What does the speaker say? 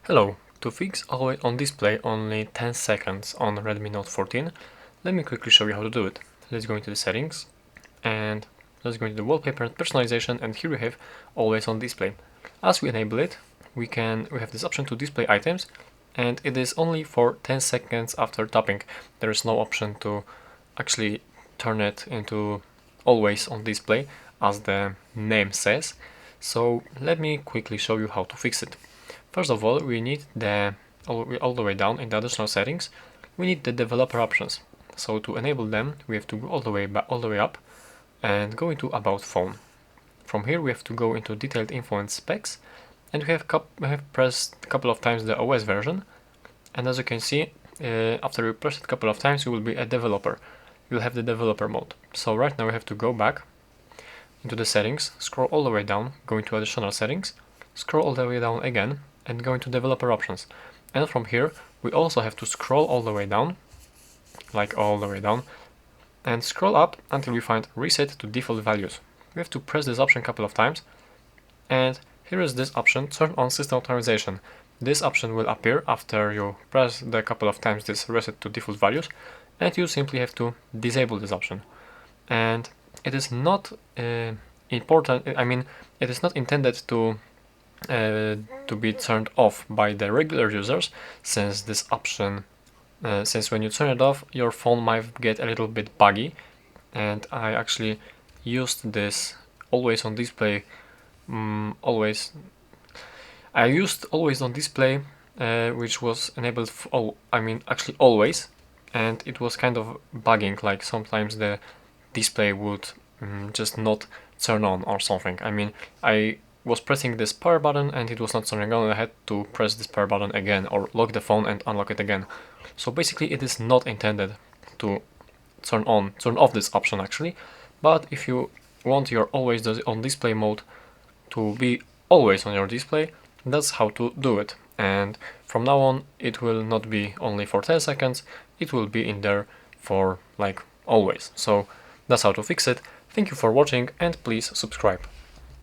Hello, to fix always on display only 10 seconds on Redmi Note 14, let me quickly show you how to do it. Let's go into the settings and let's go into the wallpaper and personalization, and here we have always on display. As we enable it, we have this option to display items, and it is only for 10 seconds after tapping. There is no option to actually turn it into always on display as the name says. So let me quickly show you how to fix it. First of all, we need all the way down in the additional settings, we need the developer options. So to enable them, we have to go all the way up and go into About Phone. From here, we have to go into Detailed Info and Specs, and we have pressed a couple of times the OS version. And as you can see, after you press it a couple of times, you will be a developer. You'll have the developer mode. So right now we have to go back into the settings, scroll all the way down, go into additional settings, scroll all the way down again, and go into developer options. And from here we also have to scroll all the way down, like all the way down, and scroll up until we find reset to default values. We have to press this option a couple of times, and here is this option, turn on system optimization. This option will appear after you press the couple of times this reset to default values, and you simply have to disable this option. And it is not important, it is not intended to be turned off by the regular users, since this option, since when you turn it off, your phone might get a little bit buggy. And I actually used this always on display, I used always on display, which was enabled actually always, and it was kind of bugging, like sometimes the display would just not turn on or something. I was pressing this power button and it was not turning on, and I had to press this power button again or lock the phone and unlock it again. So basically it is not intended to turn off this option actually, but if you want your always on display mode to be always on your display, that's how to do it. And from now on it will not be only for 10 seconds, it will be in there for like always. So that's how to fix it. Thank you for watching and please subscribe.